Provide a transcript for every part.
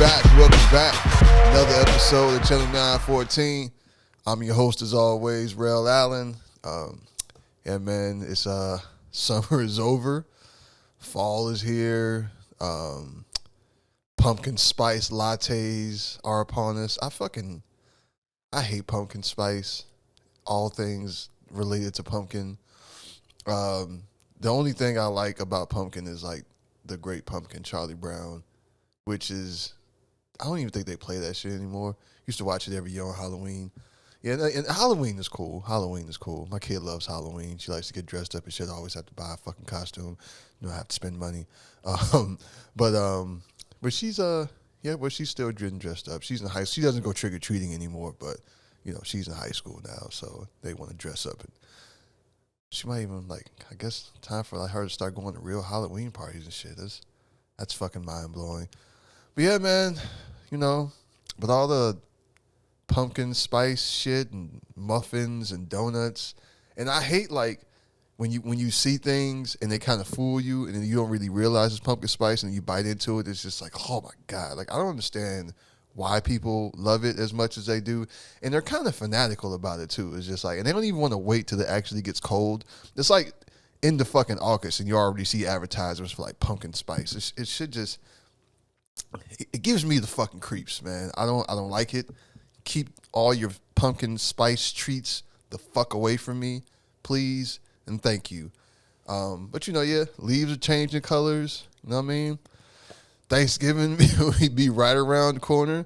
Welcome back. Another episode of Channel 914. I'm your host as always, Rel Allen. Yeah, man, it's summer is over. Fall is here. Pumpkin spice lattes are upon us. I hate pumpkin spice. All things related to pumpkin. The only thing I like about pumpkin is like the Great Pumpkin, Charlie Brown, which is, I don't even think they play that shit anymore. Used to watch it every year on Halloween. Yeah, and Halloween is cool. Halloween is cool. My kid loves Halloween. She likes to get dressed up and shit. I always have to buy a fucking costume. I have to spend money. But she's she's still getting dressed up. She's in high. She doesn't go trick or treating anymore, but she's in high school now, so they want to dress up. And she might even I guess time for her to start going to real Halloween parties and shit. That's fucking mind blowing. But yeah, man, with all the pumpkin spice shit and muffins and donuts, and I hate when you see things and they kind of fool you and then you don't really realize it's pumpkin spice and you bite into it, it's just like, oh my God. I don't understand why people love it as much as they do. And they're kind of fanatical about it too. It's just and they don't even want to wait till it actually gets cold. It's like in the fucking August and you already see advertisements for pumpkin spice. It should just, it gives me the fucking creeps, man. I don't like it. Keep all your pumpkin spice treats the fuck away from me, please, and thank you. But leaves are changing colors. You know what I mean? Thanksgiving we be right around the corner.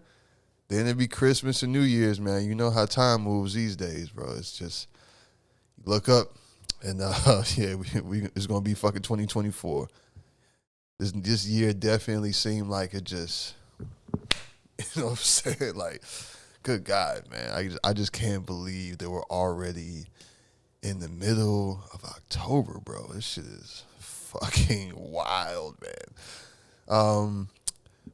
Then it'd be Christmas and New Year's, man. You know how time moves these days, bro. It's just, you look up and it's gonna be fucking 2024. This year definitely seemed like it just, you know what I'm saying? Good God, man. I just can't believe that we're already in the middle of October, bro. This shit is fucking wild, man.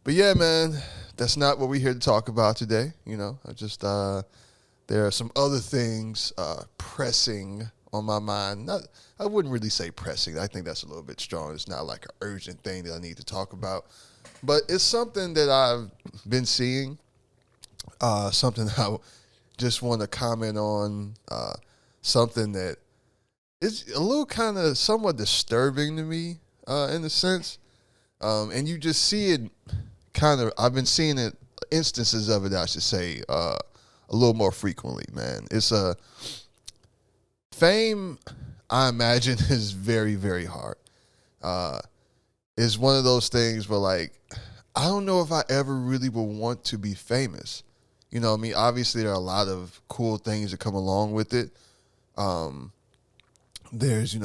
But yeah, man, that's not what we're here to talk about today. I just, there are some other things pressing on my mind. I wouldn't really say pressing. I think that's a little bit strong. It's not like an urgent thing that I need to talk about. But it's something that I've been seeing, something I just want to comment on, something that is a little kind of somewhat disturbing to me in a sense. And you just see it I've been seeing it, instances of it, I should say, a little more frequently, man. It's fame, I imagine, is very, very hard. It's one of those things where, I don't know if I ever really would want to be famous. You know what I mean? Obviously, there are a lot of cool things that come along with it. There's,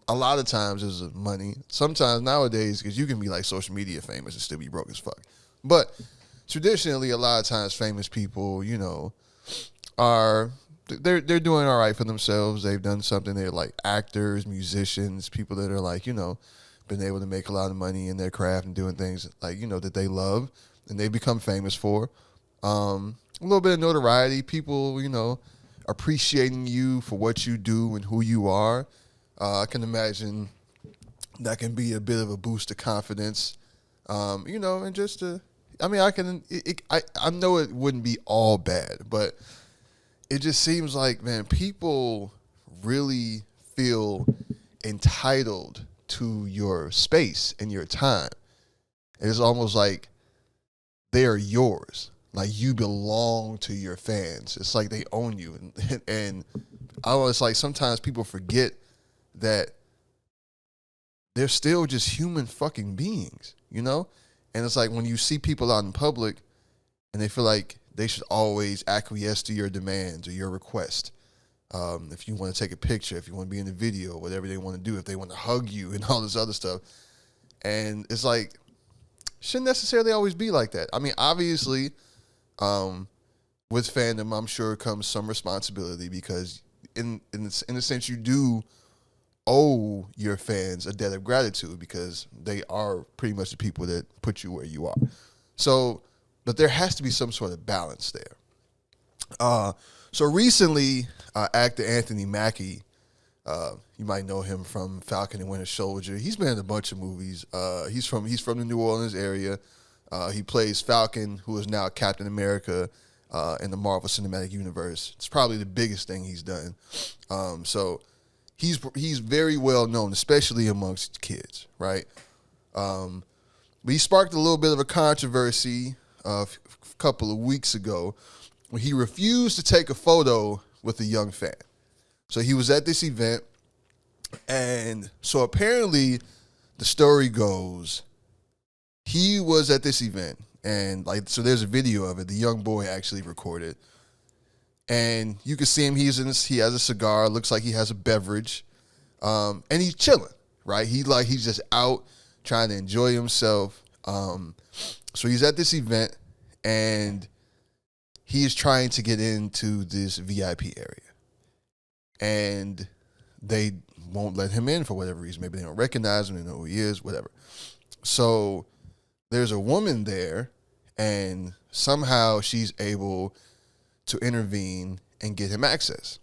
a lot of times there's money. Sometimes nowadays, because you can be social media famous and still be broke as fuck. But traditionally, a lot of times famous people, they're doing all right for themselves. They've done something. They're actors, musicians, people that are been able to make a lot of money in their craft and doing things that they love and they become famous for. A little bit of notoriety, people, appreciating you for what you do and who you are. I can imagine that can be a bit of a boost to confidence, and just to, I know it wouldn't be all bad, but it just seems man, people really feel entitled to your space and your time. It's almost like they're yours. You belong to your fans. It's like they own you. And it's sometimes people forget that they're still just human fucking beings, And it's when you see people out in public and they feel like they should always acquiesce to your demands or your request. If you want to take a picture, if you want to be in the video, whatever they want to do, if they want to hug you and all this other stuff. And it's shouldn't necessarily always be like that. Obviously, with fandom, I'm sure comes some responsibility because in a sense you do owe your fans a debt of gratitude because they are pretty much the people that put you where you are. So, but there has to be some sort of balance there. So recently, actor Anthony Mackie, you might know him from Falcon and Winter Soldier. He's been in a bunch of movies. He's from the New Orleans area. He plays Falcon, who is now Captain America in the Marvel Cinematic Universe. It's probably the biggest thing he's done. So he's very well known, especially amongst kids, right? But he sparked a little bit of a controversy a couple of weeks ago when he refused to take a photo with a young fan. So he was at this event, and so apparently the story goes he was at this event, and so there's a video of it. The young boy actually recorded, and you can see him. He has a cigar. Looks like he has a beverage, and he's chilling. Right? He's just out trying to enjoy himself. So he's at this event, and he is trying to get into this VIP area, and they won't let him in for whatever reason. Maybe they don't recognize him, they know who he is, whatever. So there's a woman there, and somehow she's able to intervene and get him access.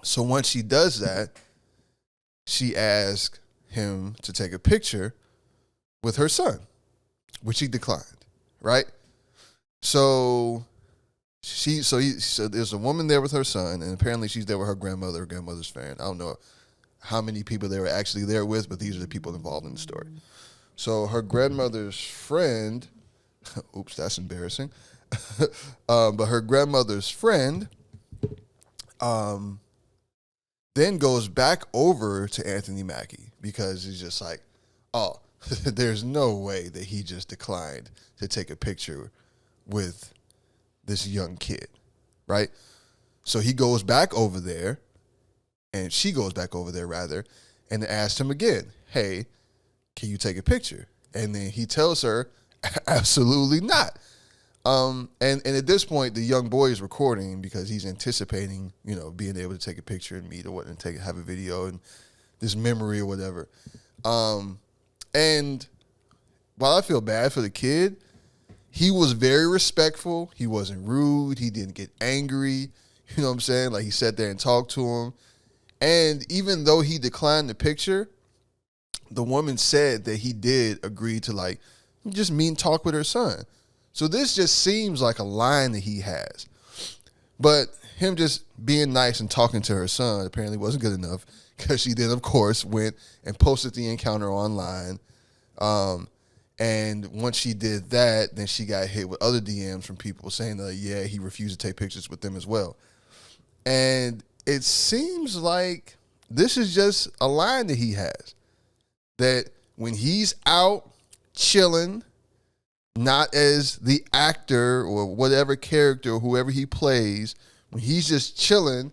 So once she does that, she asks him to take a picture with her son, which he declined, right? So there's a woman there with her son, and apparently she's there with her grandmother. Her grandmother's fan. I don't know how many people they were actually there with, but these are the people involved in the story. So her grandmother's friend, oops, that's embarrassing. But her grandmother's friend then goes back over to Anthony Mackie because he's just like, oh, there's no way that he just declined to take a picture with this young kid, right? So he goes back over there, and she goes back over there rather, and asked him again, hey, can you take a picture? And then he tells her, absolutely not. And at this point, the young boy is recording because he's anticipating, being able to take a picture and meet or what, and have a video and this memory or whatever. And while I feel bad for the kid, he was very respectful. He wasn't rude. He didn't get angry. You know what I'm saying? Like, he sat there and talked to him. And even though he declined the picture, the woman said that he did agree to just meet and talk with her son. So this just seems like a line that he has. But him just being nice and talking to her son apparently wasn't good enough, because she then, of course, went and posted the encounter online. And once she did that, then she got hit with other DMs from people saying that, yeah, he refused to take pictures with them as well. And it seems like this is just a line that he has, that when he's out chilling, not as the actor or whatever character or whoever he plays, when he's just chilling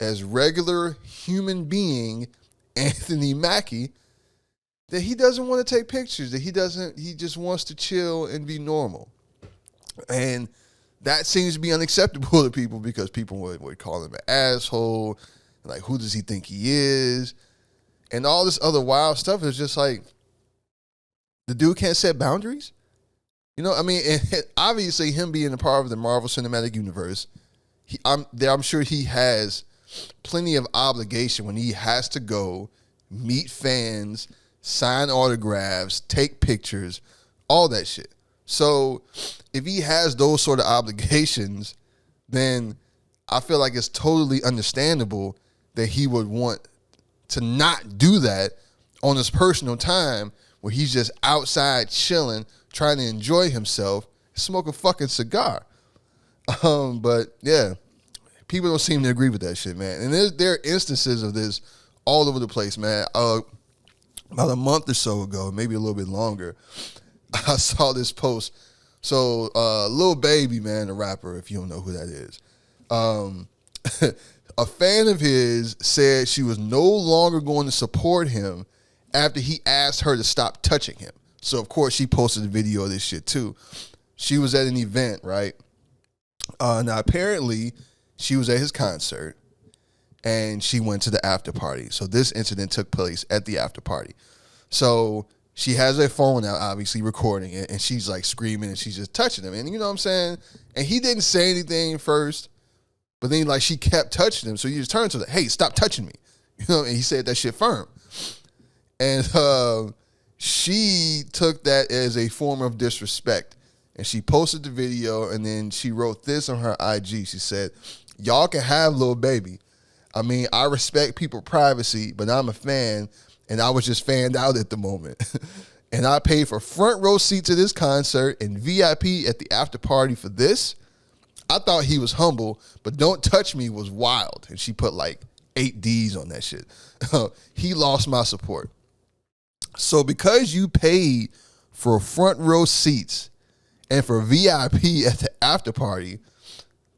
as regular human being Anthony Mackie, that he doesn't want to take pictures, that he just wants to chill and be normal. And that seems to be unacceptable to people, because people would call him an asshole, like, who does he think he is? And all this other wild stuff is just like, the dude can't set boundaries? And obviously him being a part of the Marvel Cinematic Universe, I'm sure he has plenty of obligation when he has to go meet fans, sign autographs, take pictures, all that shit. So if he has those sort of obligations, then I feel like it's totally understandable that he would want to not do that on his personal time, where he's just outside chilling, trying to enjoy himself, smoke a fucking cigar. But yeah, people don't seem to agree with that shit, man. And there are instances of this all over the place, man. About a month or so ago, maybe a little bit longer, I saw this post. So, Lil Baby, man, the rapper, if you don't know who that is, a fan of his said she was no longer going to support him after he asked her to stop touching him. So, of course, she posted a video of this shit, too. She was at an event, right? Now, apparently, she was at his concert, and she went to the after party. So this incident took place at the after party. So she has her phone out, obviously recording it, and she's like screaming, and she's just touching him. And you know what I'm saying? And he didn't say anything first, but then she kept touching him. So you just turned to her, hey, stop touching me. And he said that shit firm. And she took that as a form of disrespect. And she posted the video, and then she wrote this on her IG. She said, "Y'all can have Lil Baby. I mean, I respect people's privacy, but I'm a fan, and I was just fanned out at the moment. And I paid for front row seats to this concert and VIP at the after party for this. I thought he was humble, but Don't Touch Me was wild." And she put like 8 D's on that shit. "He lost my support." So because you paid for front row seats and for VIP at the after party,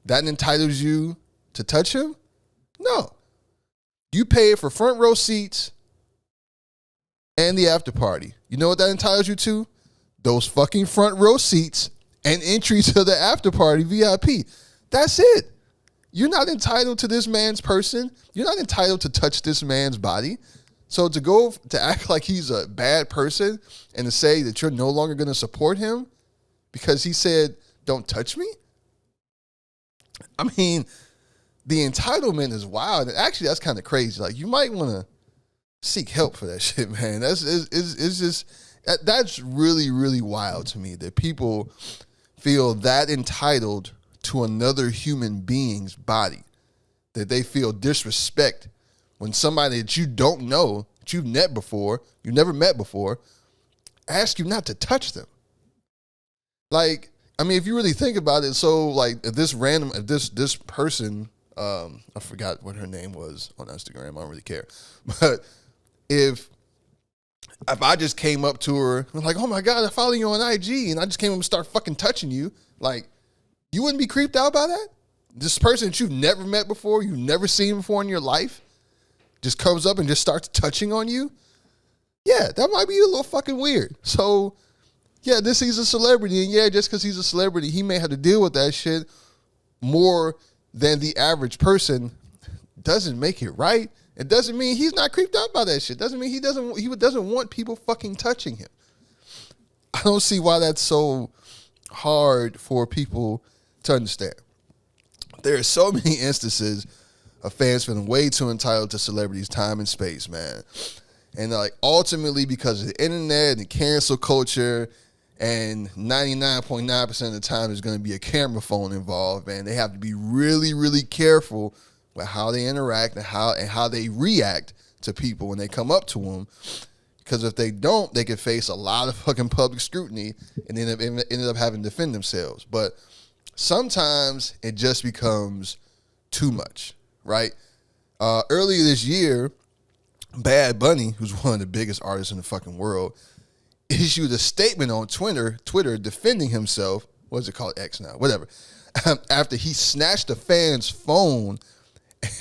that entitles you to touch him? No. You paid for front row seats and the after party. You know what that entitles you to? Those fucking front row seats and entry to the after party VIP. That's it. You're not entitled to this man's person. You're not entitled to touch this man's body. So to act like he's a bad person and to say that you're no longer going to support him because he said, "Don't touch me." I mean, the entitlement is wild. And actually, that's kind of crazy. Like, you might want to seek help for that shit, man. That's really, really wild to me that people feel that entitled to another human being's body, that they feel disrespect when somebody that you don't know, that you've never met before, asks you not to touch them. Like, I mean, if you really think about it, so like if this person, I forgot what her name was on Instagram, I don't really care. But if I just came up to her and like, "Oh my God, I follow you on IG," and I just came up and start fucking touching you, like, you wouldn't be creeped out by that? This person that you've never met before, you've never seen before in your life, just comes up and just starts touching on you? Yeah, that might be a little fucking weird. So, yeah, he's a celebrity, and yeah, just because he's a celebrity, he may have to deal with that shit more than the average person. Doesn't make it right. It doesn't mean he's not creeped out by that shit. Doesn't mean he doesn't want people fucking touching him. I don't see why that's so hard for people to understand. There are so many instances of fans feeling way too entitled to celebrities' time and space, man. And like ultimately because of the internet and cancel culture, and 99.9% of the time there's going to be a camera phone involved, man. They have to be really, really careful with how they interact and how they react to people when they come up to them. Because if they don't, they could face a lot of fucking public scrutiny and end up having to defend themselves. But sometimes it just becomes too much, right? Earlier this year, Bad Bunny, who's one of the biggest artists in the fucking world, issued a statement on Twitter defending himself. What's it called? X now, whatever. After he snatched a fan's phone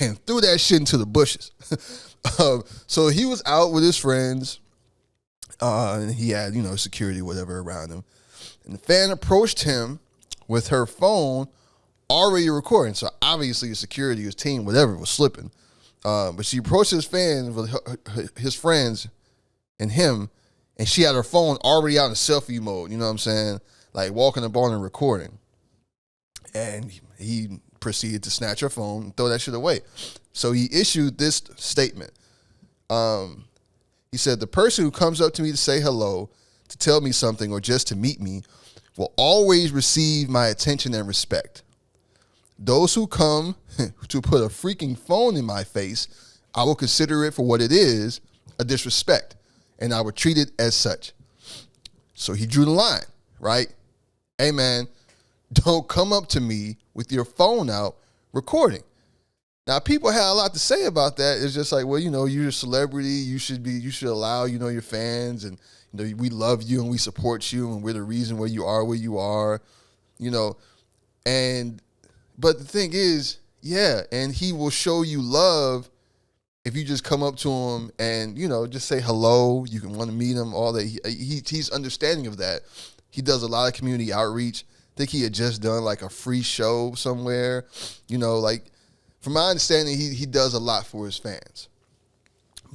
and threw that shit into the bushes. So he was out with his friends, and he had, security, whatever, around him. And the fan approached him with her phone already recording. So obviously the security, his team, whatever, was slipping. But she approached his fans with his friends and him, and she had her phone already out in selfie mode, you know what I'm saying? Like walking up on and recording. And he proceeded to snatch her phone and throw that shit away. So he issued this statement. He said, "The person who comes up to me to say hello, to tell me something, or just to meet me will always receive my attention and respect. Those who come to put a freaking phone in my face, I will consider it for what it is, a disrespect, and I will treat it as such." So he drew the line, right? Hey, man, don't come up to me with your phone out recording. Now, people had a lot to say about that. It's just like, well, you're a celebrity. You should allow, your fans, and, we love you and we support you and we're the reason where you are, but the thing is, yeah, and he will show you love if you just come up to him and, just say hello. You can want to meet him, all that. He's understanding of that. He does a lot of community outreach. I think he had just done like a free show somewhere, from my understanding, he does a lot for his fans.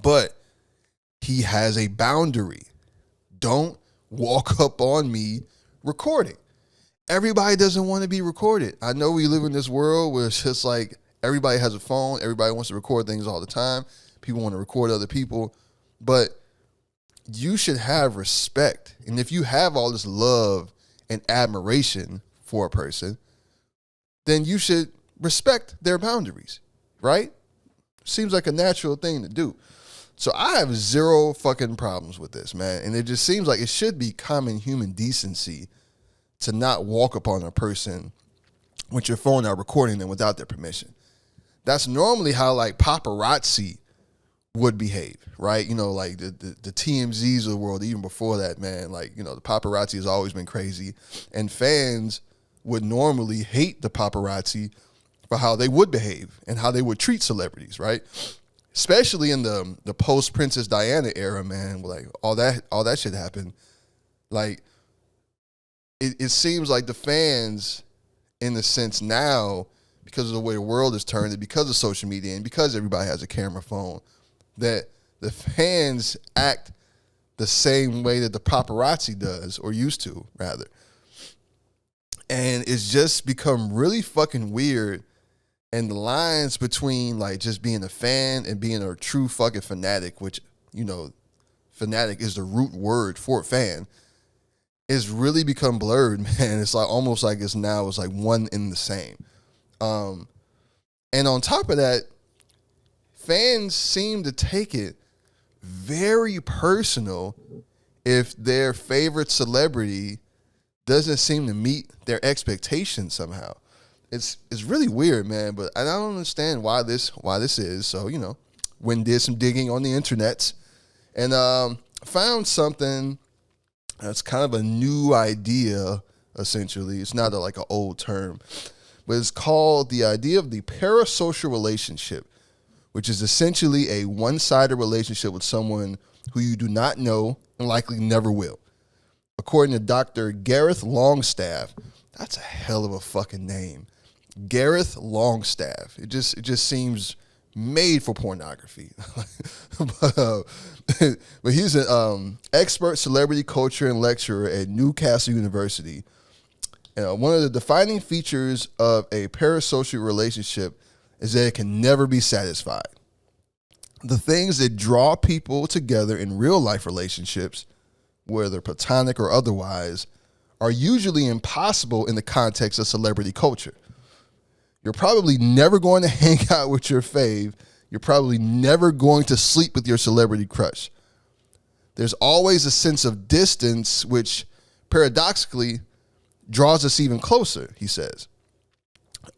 But he has a boundary. Don't walk up on me recording. Everybody doesn't want to be recorded. I know we live in this world where it's just like everybody has a phone. Everybody wants to record things all the time. People want to record other people. But you should have respect. And if you have all this love and admiration for a person, then you should respect their boundaries, right? Seems like a natural thing to do. So I have zero fucking problems with this, man. And it just seems like it should be common human decency to not walk upon a person with your phone out recording them without their permission. That's normally how like paparazzi would behave, right? You know, like the TMZs of the world, even before that, man, like, you know, the paparazzi has always been crazy. And fans would normally hate the paparazzi for how they would behave and how they would treat celebrities, right? Especially in the post Princess Diana era, man, like all that shit happened. Like it seems like the fans, in the sense now, because of the way the world is turned, and because of social media, and because everybody has a camera phone, that the fans act the same way that the paparazzi does, or used to, rather. And it's just become really fucking weird. And the lines between like just being a fan and being a true fucking fanatic, which, you know, fanatic is the root word for fan, is really become blurred, man. It's like almost like it's like one in the same. And on top of that, fans seem to take it very personal if their favorite celebrity doesn't seem to meet their expectations somehow. It's really weird, man, but I don't understand why this is. So, you know, did some digging on the internet and found something that's kind of a new idea, essentially. It's not like an old term, but it's called the idea of the parasocial relationship, which is essentially a one-sided relationship with someone who you do not know and likely never will. According to Dr. Gareth Longstaff, that's a hell of a fucking name. Gareth Longstaff. It just seems made for pornography. but he's an expert celebrity culture and lecturer at Newcastle University. One of the defining features of a parasocial relationship is that it can never be satisfied. The things that draw people together in real life relationships, whether platonic or otherwise, are usually impossible in the context of celebrity culture. You're probably never going to hang out with your fave. You're probably never going to sleep with your celebrity crush. There's always a sense of distance, which paradoxically draws us even closer, he says.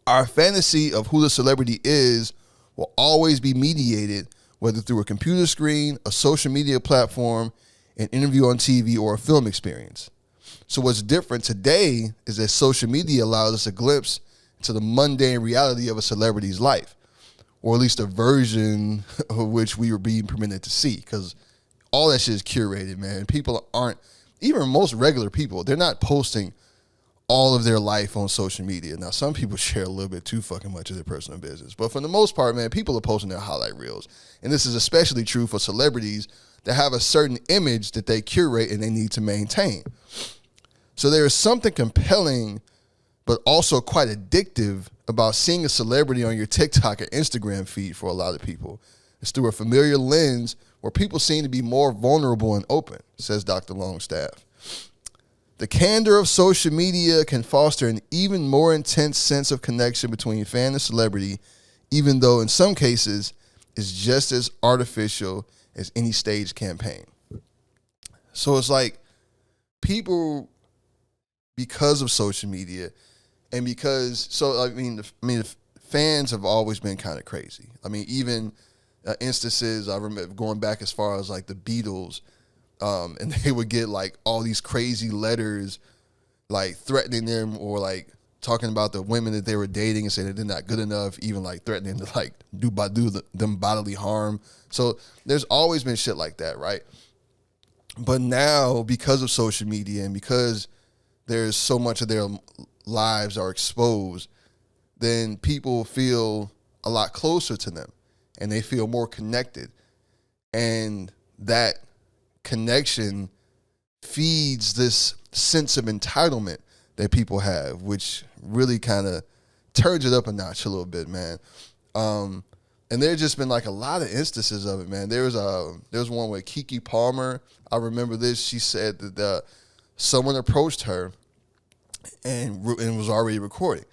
Our fantasy of who the celebrity is will always be mediated, whether through a computer screen, a social media platform, an interview on TV, or a film experience. So what's different today is that social media allows us a glimpse to the mundane reality of a celebrity's life, or at least a version of which we were being permitted to see, because all that shit is curated, man. People aren't, even most regular people, they're not posting all of their life on social media. Now, some people share a little bit too fucking much of their personal business, but for the most part, man, people are posting their highlight reels. And this is especially true for celebrities that have a certain image that they curate and they need to maintain. So there is something compelling but also quite addictive about seeing a celebrity on your TikTok or Instagram feed for a lot of people. It's through a familiar lens where people seem to be more vulnerable and open, says Dr. Longstaff. The candor of social media can foster an even more intense sense of connection between fan and celebrity, even though in some cases it's just as artificial as any staged campaign. So it's like people, because of social media, and because, so I mean, the fans have always been kind of crazy. I mean, even instances, I remember going back as far as like the Beatles, and they would get like all these crazy letters, like threatening them or like talking about the women that they were dating and saying that they're not good enough, even like threatening to like do them bodily harm. So there's always been shit like that, right? But now, because of social media and because there's so much of their lives are exposed, then people feel a lot closer to them and they feel more connected. And that connection feeds this sense of entitlement that people have, which really kind of turns it up a notch a little bit, man. And And there's just been like a lot of instances of it, man. There was one with Kiki Palmer. I remember this. She said that someone approached her and was already recording.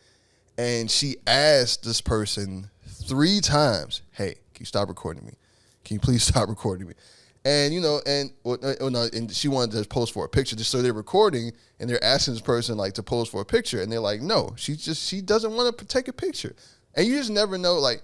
And she asked this person 3 times, "Hey, can you stop recording me? Can you please stop recording me?" And and she wanted to pose for a picture. Just so they're recording and they're asking this person like to pose for a picture, and they're like, "No, she doesn't want to take a picture." And you just never know. Like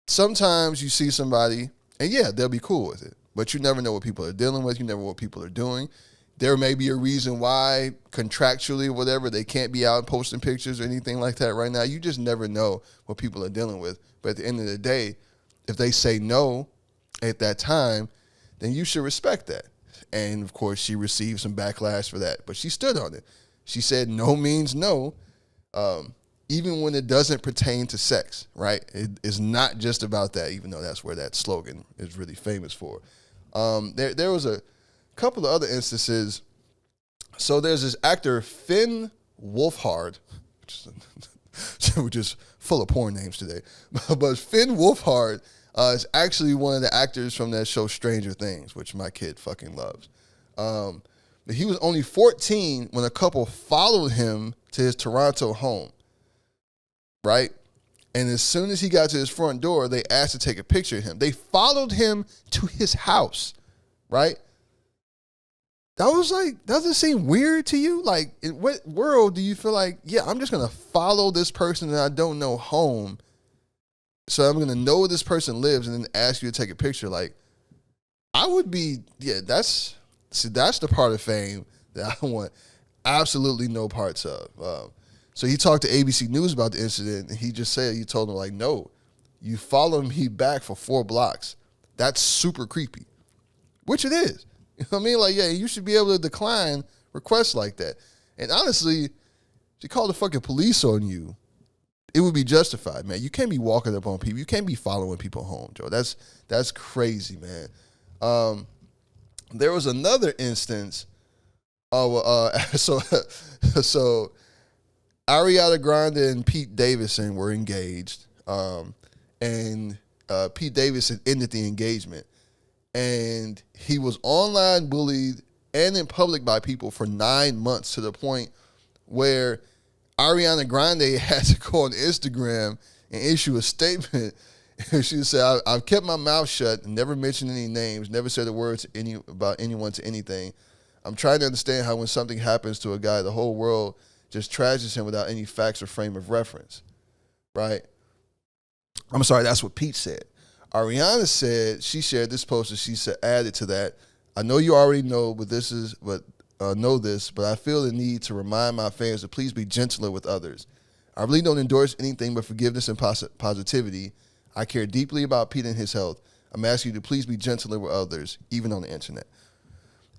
sometimes you see somebody, and yeah, they'll be cool with it, but you never know what people are dealing with. You never know what people are doing. There may be a reason why contractually or whatever they can't be out posting pictures or anything like that right now. You just never know what people are dealing with. But at the end of the day, if they say no at that time, then you should respect that. And of course, she received some backlash for that, but she stood on it. She said no means no, even when it doesn't pertain to sex, right? It is not just about that, even though that's where that slogan is really famous for. There was a couple of other instances. So there's this actor, Finn Wolfhard, which is full of porn names today. But Finn Wolfhard is actually one of the actors from that show Stranger Things, which my kid fucking loves. But he was only 14 when a couple followed him to his Toronto home, right? And as soon as he got to his front door, they asked to take a picture of him. They followed him to his house, right? That was like, doesn't it seem weird to you? Like, in what world do you feel like, yeah, I'm just going to follow this person that I don't know home, so I'm going to know where this person lives and then ask you to take a picture? Like, I would be, yeah, that's the part of fame that I want absolutely no parts of. So he talked to ABC News about the incident, and he just said, he told him, like, no, you follow me back for 4 blocks. That's super creepy, which it is. You know what I mean? Like, yeah, you should be able to decline requests like that. And honestly, if you call the fucking police on you, it would be justified, man. You can't be walking up on people. You can't be following people home, Joe. That's crazy, man. There was another instance of so Ariana Grande and Pete Davidson were engaged, and Pete Davidson ended the engagement. And he was online bullied and in public by people for 9 months, to the point where Ariana Grande had to go on Instagram and issue a statement. She said, I've kept my mouth shut and never mentioned any names, never said a word about anyone to anything. I'm trying to understand how when something happens to a guy, the whole world just trashes him without any facts or frame of reference, right? I'm sorry, that's what Pete said. Ariana said, she shared this post and she said, added to that, I know you already know, but I feel the need to remind my fans to please be gentler with others. I really don't endorse anything but forgiveness and positivity. I care deeply about Pete and his health. I'm asking you to please be gentler with others, even on the internet.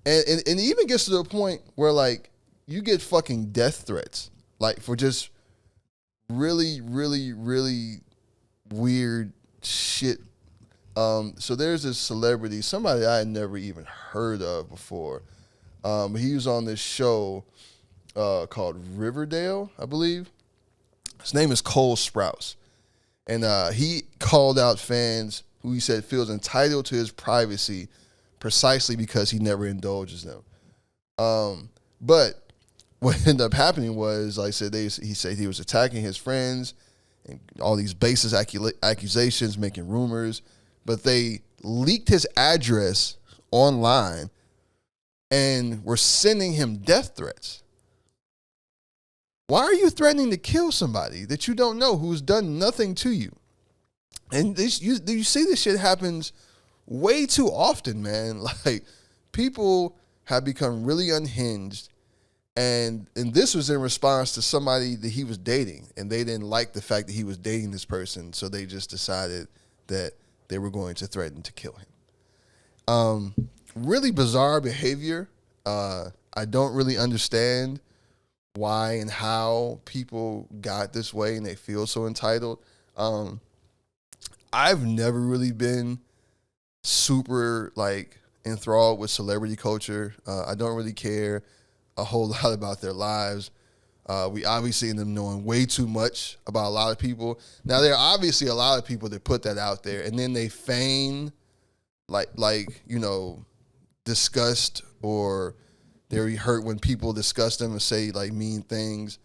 And it even gets to the point where, like, you get fucking death threats, like, for just really, really, really weird shit. So there's this celebrity, somebody I had never even heard of before. He was on this show called Riverdale, I believe. His name is Cole Sprouse. And he called out fans who he said feels entitled to his privacy precisely because he never indulges them. But what ended up happening was, like I said, he said he was attacking his friends and all these baseless accusations, making rumors. But they leaked his address online and were sending him death threats. Why are you threatening to kill somebody that you don't know, who's done nothing to you? And you see this shit happens way too often, man. Like, people have become really unhinged. And this was in response to somebody that he was dating. And they didn't like the fact that he was dating this person. So they just decided that they were going to threaten to kill him. Really bizarre behavior. I don't really understand why and how people got this way and they feel so entitled. I've never really been super, like, enthralled with celebrity culture. I don't really care a whole lot about their lives. We obviously end up knowing way too much about a lot of people. Now, there are obviously a lot of people that put that out there, and then they feign disgust, or they're hurt when people discuss them and say like mean things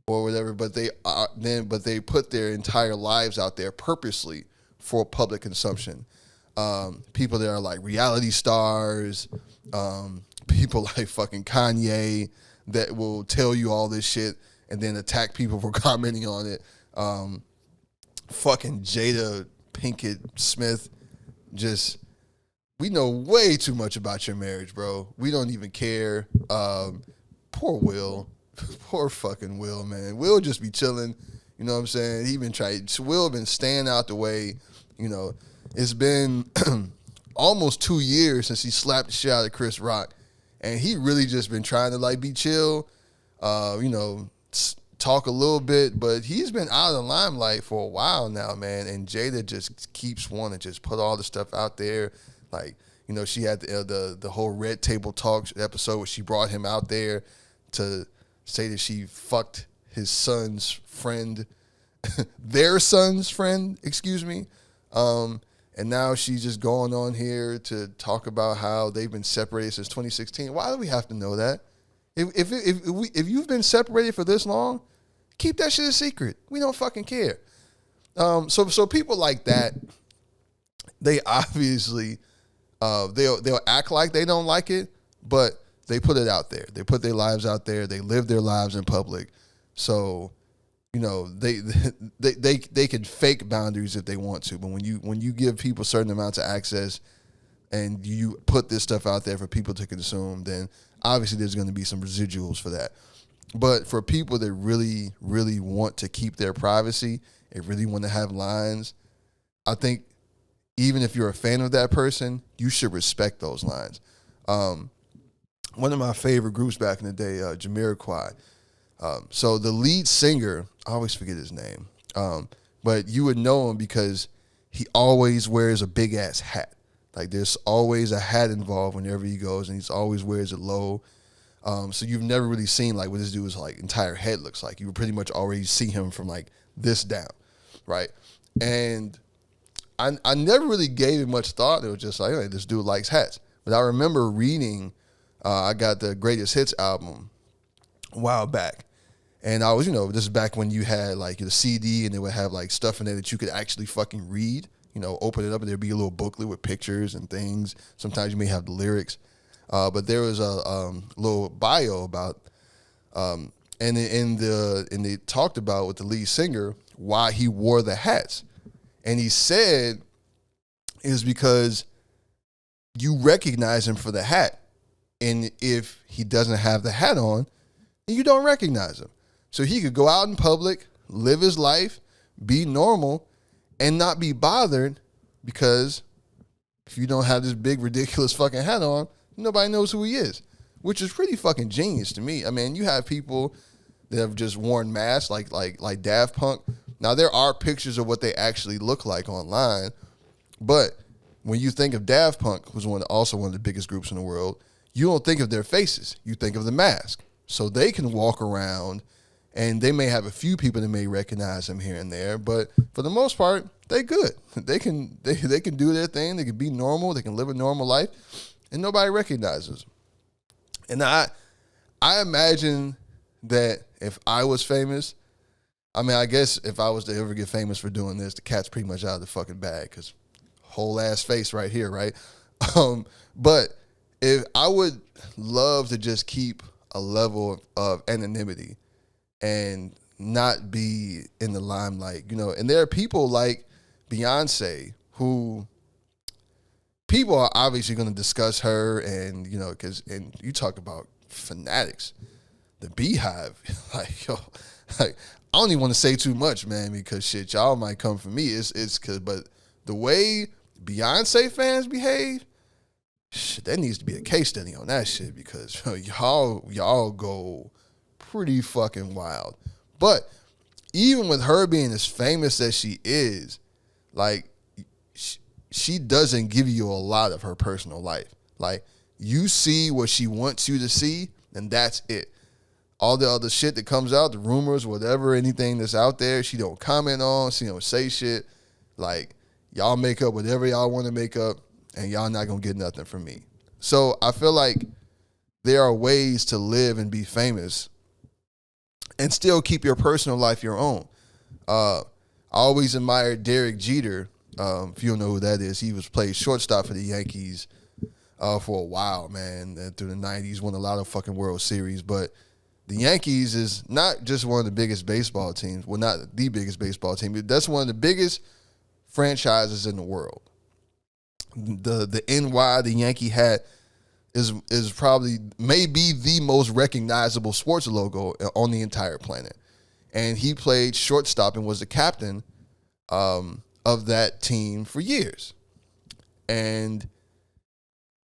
or whatever. But they put their entire lives out there purposely for public consumption. People that are like reality stars, people like fucking Kanye that will tell you all this shit and then attack people for commenting on it. Fucking Jada Pinkett Smith, we know way too much about your marriage, bro. We don't even care. Poor Will. Poor fucking Will, man. Will just be chilling. You know what I'm saying? Will been staying out the way. You know, it's been almost 2 years since he slapped the shit out of Chris Rock. And he really just been trying to like be chill, talk a little bit, but he's been out of the limelight for a while now, man. And Jada just keeps wanting to just put all the stuff out there. Like, you know, she had the whole Red Table Talks episode where she brought him out there to say that she fucked his son's friend, their son's friend, excuse me. And now she's just going on here to talk about how they've been separated since 2016. Why do we have to know that? If you've been separated for this long, keep that shit a secret. We don't fucking care. So people like that, they obviously they'll act like they don't like it, but they put it out there. They put their lives out there. They live their lives in public. So, you know, they can fake boundaries if they want to, but when you give people certain amounts of access and you put this stuff out there for people to consume, then obviously there's going to be some residuals for that. But for people that really, really want to keep their privacy and really want to have lines, I think even if you're a fan of that person, you should respect those lines. One of my favorite groups back in the day, Jamiroquai. So the lead singer, I always forget his name, but you would know him because he always wears a big ass hat. Like there's always a hat involved whenever he goes, and he always wears it low. So you've never really seen like what this dude's like entire head looks like. You would pretty much already see him from like this down, right? And I never really gave it much thought. It was just like, hey, this dude likes hats. But I remember reading, I got the Greatest Hits album a while back. And I was, this is back when you had like the CD and they would have like stuff in there that you could actually fucking read, open it up and there'd be a little booklet with pictures and things. Sometimes you may have the lyrics. But there was a little bio about, and they talked about with the lead singer why he wore the hats. And he said it was because you recognize him for the hat. And if he doesn't have the hat on, you don't recognize him. So he could go out in public, live his life, be normal, and not be bothered because if you don't have this big, ridiculous fucking hat on, nobody knows who he is, which is pretty fucking genius to me. I mean, you have people that have just worn masks like Daft Punk. Now, there are pictures of what they actually look like online, but when you think of Daft Punk, who's also one of the biggest groups in the world, you don't think of their faces. You think of the mask. So they can walk around, and they may have a few people that may recognize them here and there, but for the most part, they good. They can do their thing. They can be normal. They can live a normal life, and nobody recognizes them. And I imagine that if I was famous, I mean, I guess if I was to ever get famous for doing this, the cat's pretty much out of the fucking bag because whole ass face right here, right? But if I would love to just keep a level of anonymity and not be in the limelight, and there are people like Beyonce who people are obviously going to discuss her and, and you talk about fanatics, the Beehive, I don't even want to say too much, man, because shit, y'all might come for me. But the way Beyonce fans behave, shit, there needs to be a case study on that shit because y'all go pretty fucking wild. But even with her being as famous as she is, like, she doesn't give you a lot of her personal life. Like, you see what she wants you to see, and that's it. All the other shit that comes out, the rumors, whatever, anything that's out there, she don't comment on. She don't say shit. Like, y'all make up whatever y'all want to make up, and y'all not going to get nothing from me. So I feel like there are ways to live and be famous and still keep your personal life your own. I always admired Derek Jeter. If you don't know who that is, he was played shortstop for the Yankees for a while, man. And through the 90s, won a lot of fucking World Series. But the Yankees is not just one of the biggest baseball teams. Well, not the biggest baseball team. But that's one of the biggest franchises in the world. The NY, the Yankee hat, is probably maybe the most recognizable sports logo on the entire planet. And he played shortstop and was the captain of that team for years. And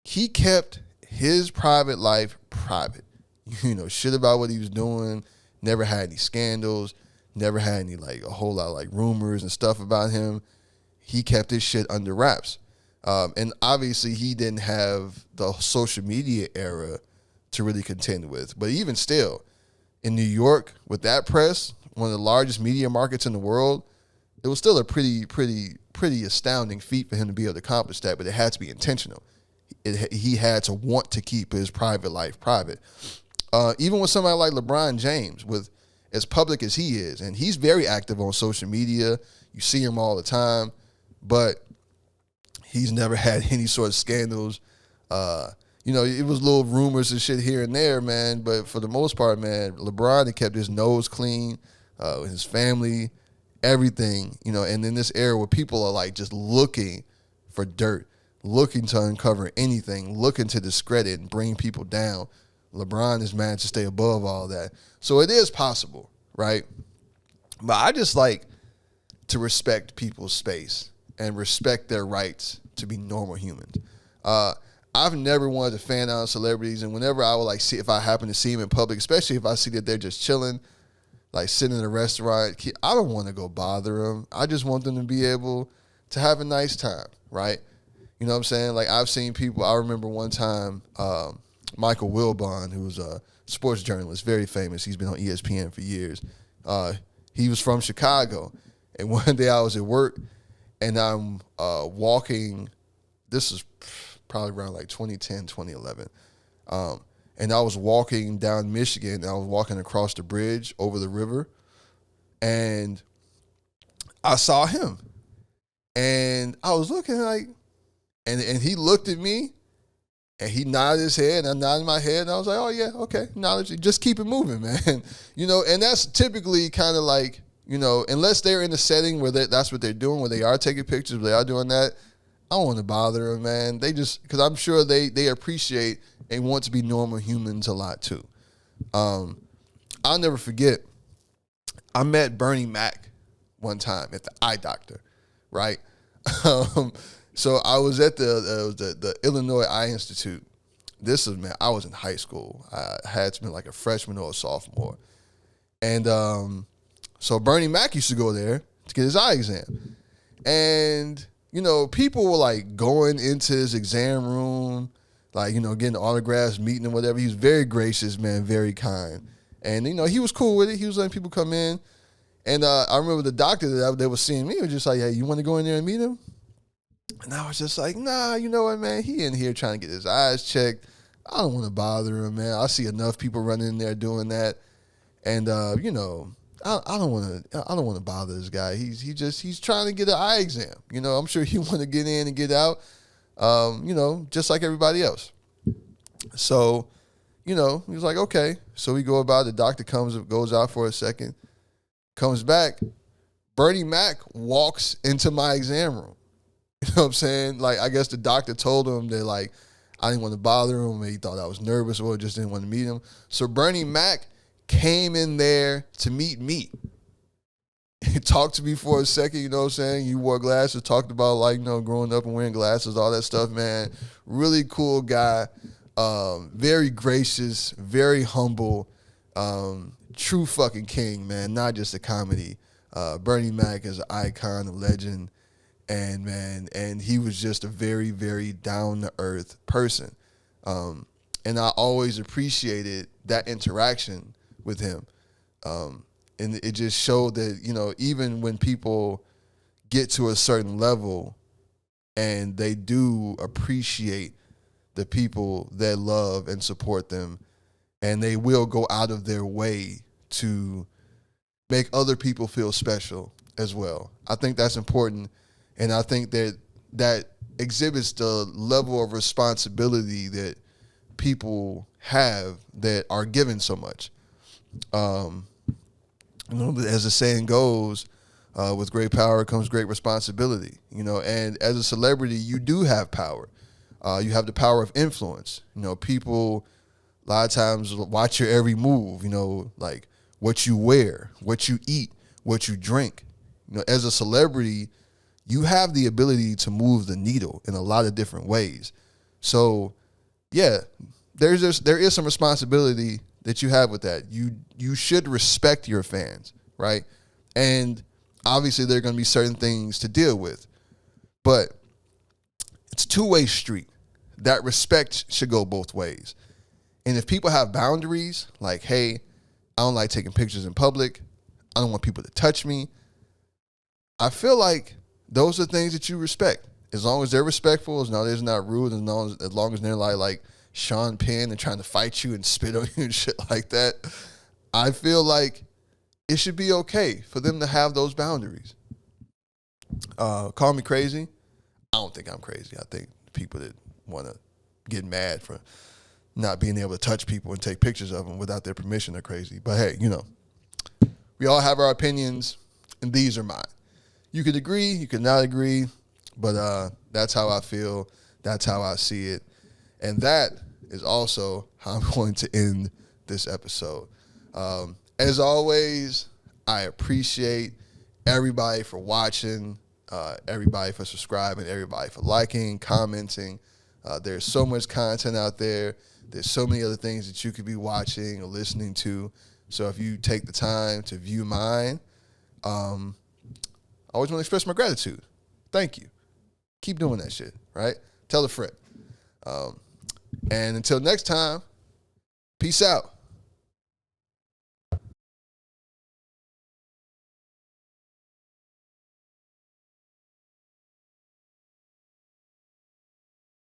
he kept his private life private. You know, shit about what he was doing, never had any scandals, never had any, like, a whole lot of, like, rumors and stuff about him. He kept his shit under wraps. And obviously he didn't have the social media era to really contend with. But even still, in New York, with that press, one of the largest media markets in the world, it was still a pretty astounding feat for him to be able to accomplish that, but it had to be intentional. He had to want to keep his private life private. Even with somebody like LeBron James, with as public as he is, and he's very active on social media. You see him all the time, but he's never had any sort of scandals. You know, it was little rumors and shit here and there, man. But for the most part, man, LeBron had kept his nose clean, his family, everything. You know, and in this era where people are like just looking for dirt, looking to uncover anything, looking to discredit and bring people down, LeBron has managed to stay above all that. So it is possible, right? But I just like to respect people's space and respect their rights to be normal humans. I've never wanted to fan out celebrities, and whenever I would like see, if I happen to see them in public, especially if I see that they're just chilling, like sitting in a restaurant, I don't want to go bother them. I just want them to be able to have a nice time, right? You know what I'm saying? Like, I've seen people, I remember one time, Michael Wilbon, who was a sports journalist, very famous. He's been on ESPN for years. He was from Chicago. And one day I was at work, and I'm walking. This is probably around like 2010, 2011. And I was walking down Michigan, and I was walking across the bridge over the river, and I saw him. And I was looking like, and he looked at me, and he nodded his head, and I nodded my head, and I was like, oh, yeah, okay, knowledge, just keep it moving, man. You know, and that's typically kind of like, you know, unless they're in a setting where that's what they're doing, where they are taking pictures, where they are doing that, I don't want to bother them, man. They just, because I'm sure they appreciate and want to be normal humans a lot, too. I'll never forget, I met Bernie Mac one time at the eye doctor, right? So I was at the Illinois Eye Institute. This is, man, I was in high school. I had to be like a freshman or a sophomore. And so Bernie Mac used to go there to get his eye exam. And, you know, people were like going into his exam room, like, you know, getting autographs, meeting him, whatever. He was very gracious, man, very kind. And, you know, he was cool with it. He was letting people come in. And I remember the doctor that they were seeing me was just like, hey, you want to go in there and meet him? And I was just like, nah, you know what, man? He in here trying to get his eyes checked. I don't want to bother him, man. I see enough people running in there doing that. And, you know, I don't want to bother this guy. He's trying to get an eye exam. You know, I'm sure he want to get in and get out, you know, just like everybody else. So, you know, he was like, okay. So we go about, the doctor goes out for a second, comes back. Bernie Mac walks into my exam room. You know what I'm saying? Like, I guess the doctor told him that, like, I didn't want to bother him. He thought I was nervous or just didn't want to meet him. So Bernie Mac came in there to meet me. He talked to me for a second, you know what I'm saying? You wore glasses, talked about, like, you know, growing up and wearing glasses, all that stuff, man. Really cool guy. Very gracious, very humble. True fucking king, man. Not just a comedy. Bernie Mac is an icon, a legend. And, man, and he was just a very, very down-to-earth person. And I always appreciated that interaction with him. And it just showed that, even when people get to a certain level and they do appreciate the people that love and support them, and they will go out of their way to make other people feel special as well. I think that's important, and I think that exhibits the level of responsibility that people have that are given so much. As the saying goes, with great power comes great responsibility. And as a celebrity, you do have power. You have the power of influence. People a lot of times watch your every move. Like what you wear, what you eat, what you drink. As a celebrity, you have the ability to move the needle in a lot of different ways. So, yeah, there is some responsibility that you have with that. You should respect your fans, right? And obviously there are going to be certain things to deal with, but it's a two-way street. That respect should go both ways. And if people have boundaries, like, hey, I don't like taking pictures in public, I don't want people to touch me, I feel like those are things that you respect. As long as they're respectful, as long as they're not rude, as long as they're like Sean Penn and trying to fight you and spit on you and shit like that, I feel like it should be okay for them to have those boundaries. Call me crazy. I don't think I'm crazy. I think people that want to get mad for not being able to touch people and take pictures of them without their permission are crazy. But hey, we all have our opinions, and these are mine. You could agree, you could not agree, but that's how I feel. That's how I see it. And that is also how I'm going to end this episode. As always, I appreciate everybody for watching, everybody for subscribing, everybody for liking, commenting. There's so much content out there. There's so many other things that you could be watching or listening to. So if you take the time to view mine, I always want to express my gratitude. Thank you. Keep doing that shit, right? Tell a friend. And until next time, peace out.